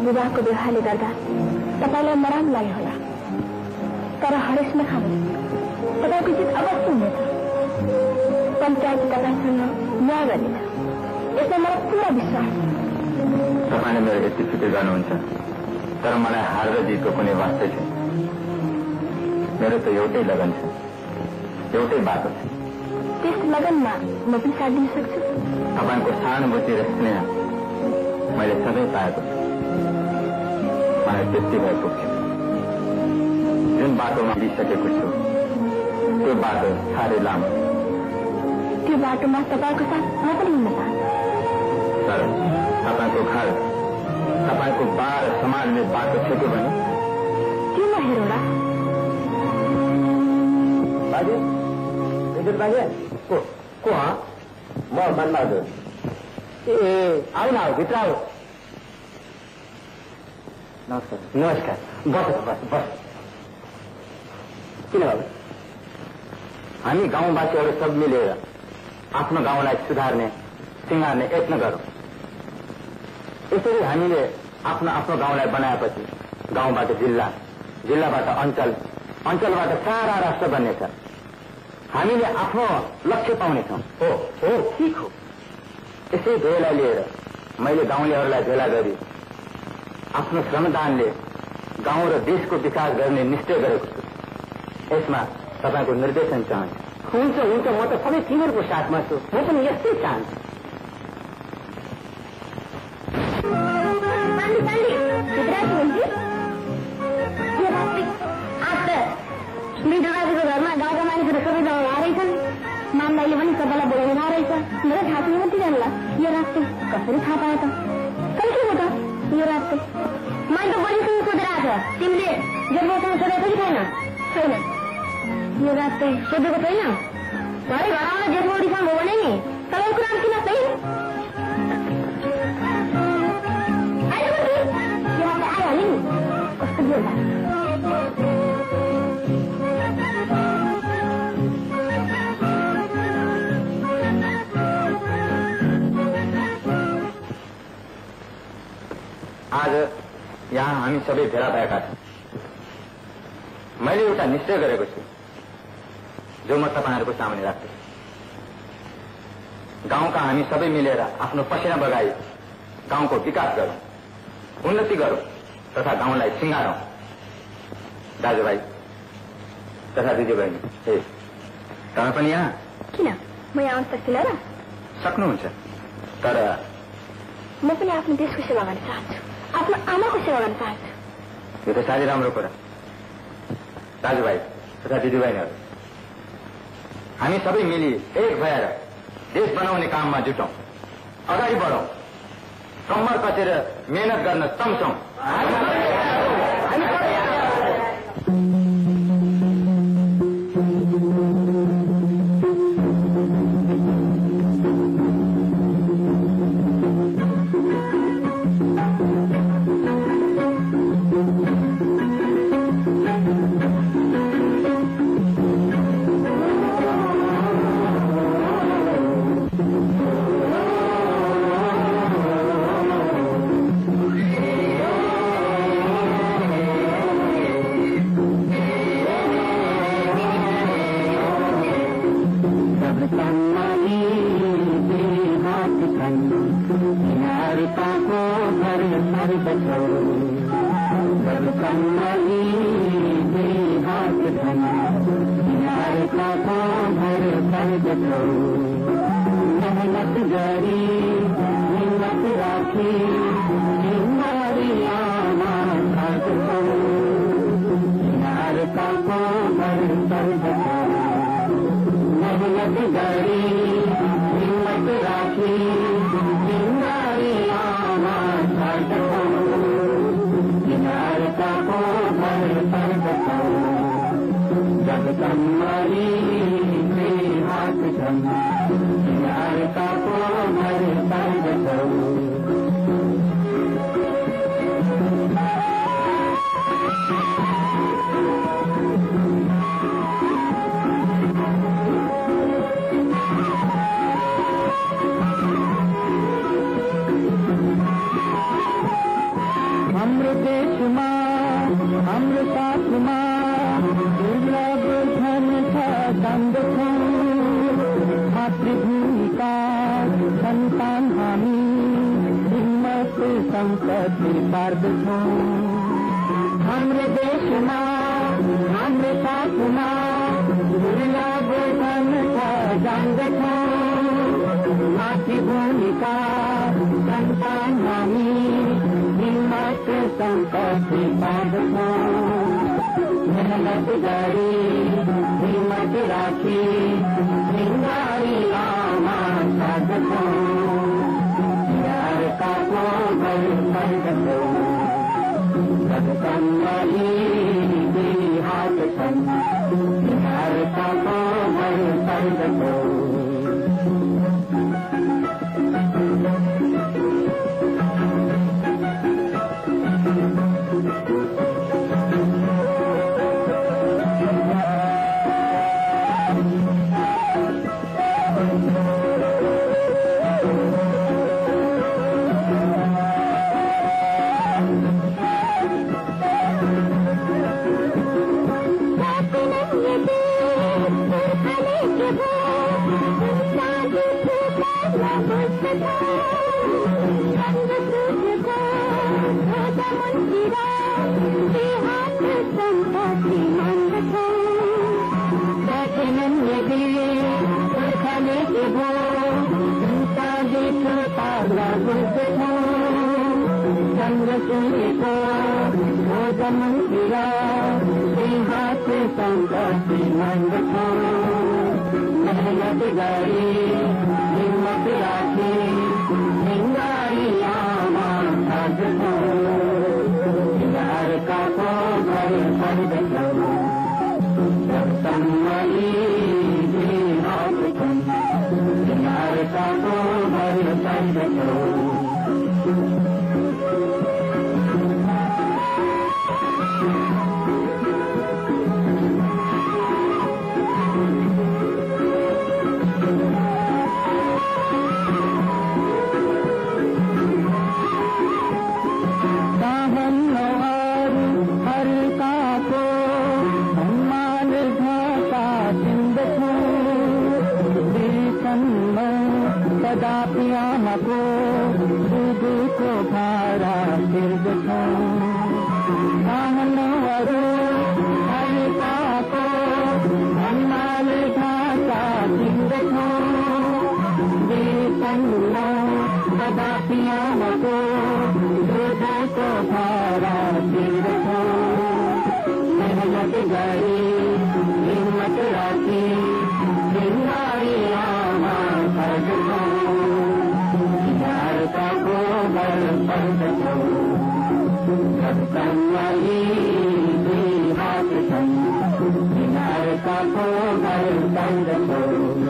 विवाहको व्यवहारले गर्दा तपाईलाई नराम्रो लाग्यो होला, तर हरेस नखानु, तपाईको जित अवश्य हुनेछ। पञ्चायत तपाईसँग न्याय गर्नेछ, यसमा मलाई पुरा विश्वास छ। तपाईले मेरो यति फिक्र गर्नुहुन्छ, तर मलाई हार र जितको कुनै वास्तै छैन। मेरो त एउटै लगन छ, एउटै बाटो छ। त्यस लगनमा म पनि साथ दिन सक्छु। तपाईको सहानुभूति र स्नेह मैले सधैँ पाएको छु। मलाई त्यति भए पुग्छ। जुन बाटोमा हिँडिसकेको छु त्यो बाटो साह्रै लामो। त्यो बाटोमा तपाईँको साथ म पनि हिँड्न चाहन्छु। तर तपाईँको घर, तपाईँको बार समाजले बाटो छेक्यो भने के म हेरौँला? बाजे, विद्युत बाजे, को म मनबहादुर। ए आऊ न, भित्र आऊ। नमस्कार। नमस्कार। बस बस बस। किन बाबु? हामी गाउँवासीहरू सब मिलेर आफ्नो गाउँलाई सुधार्ने, सिँगार्ने यत्न गरौँ। यसरी हामीले आफ्नो आफ्नो गाउँलाई बनाएपछि गाउँबाट जिल्ला, जिल्लाबाट अञ्चल, अञ्चलबाट सारा राष्ट्र बन्नेछ। हामीले आफ्नो लक्ष्य पाउनेछौँ। हो हो, ठिक हो। यसै ध्येयलाई लिएर मैले गाउँलेहरूलाई भेला गरी आफ्नो श्रमदानले गाउँ र देशको विकास गर्ने निश्चय गरेको छु। यसमा तपाईँको निर्देशन चाहन्छु। हुन्छ हुन्छ, म त सबै तिमीहरूको साथमा छु। म पनि यस्तै चाहन्छु। मित्रबाजीको घरमा गाउँका मानिसहरू सबै जग्गा आएछन्। मामदाईले पनि सबैलाई बोलाउनु रहेछ। मेरो थाहा छैन मात्रै जानला। यो रास्ते कसरी थाहा पायो त? कहिले के हो त यो रास्ते? मैले त बजीसँग सोधेर आएको छ। तिमीले जेठबाउसँग सोधेको कि छैन? छैन। यो रास्ते सोधेको छैन? भरे घर आउन जेठबाउसँग हो भने नि तपाईँको कुरा किन छैन? आइहाल्यो नि। कस्तो के होला? आज यहाँ हामी सबै भेला भएका छौँ। मैले एउटा निश्चय गरेको छु जो म तपाईँहरूको सामने राख्छु। गाउँका हामी सबै मिलेर आफ्नो पसिना बगाई गाउँको विकास गरौँ, उन्नति गरौँ तथा गाउँलाई सिँगारौँ। दाजुभाइ तथा दिदीबहिनी, हे तपाईँ पनि यहाँ? किन म यहाँ आउन सक्दिनँ र? सक्नुहुन्छ, तर म पनि आफ्नो देशको सेवा गर्न चाहन्छु, आफ्नो आमाको सेवा गर्न चाहन्छु। यो त साह्रै राम्रो कुरा। दाजुभाइ तथा दिदीबहिनीहरू, हामी सबै मिली एक भएर देश बनाउने काममा जुटौँ, अगाडि बढौँ, कम्मर कसेर मेहनत गर्न सम्झौँ। मेहनत गरी हिम्मत राखी हमारी आमा का को घर पर मेहनत गरी हिम्मत राखी चिंगारी आवाज किनार का को घर पर जब कमरी हाथ किनार का को घर पर मातृभूमि का संतान हामी हिम्मत संकट पार्द छौं हाम्रो देशमा हाम्रो साथमा दुर्लभ धन छ जान्दछौं मातृभूमि का संतान हामी हिम्मत संकट पार्द छौं मेहनत गरी हिम्मत राखी चिंगारी आवाज यार का को घर पर हाथ यार का को घर पर मेहनत गरी हिम्मत राखी चिंगारी आवाज यार का को घर पर हाथ यार का को घर पर को भारा सिर्द सहनवरो हरिका को हमाल भाषा सिंध बेसन्नो सदा पियामको दूध को भारा सिर्द मेहनत गरी हिम्मत राखी चिंगारी आवाज हाथ किनार का को घर बंद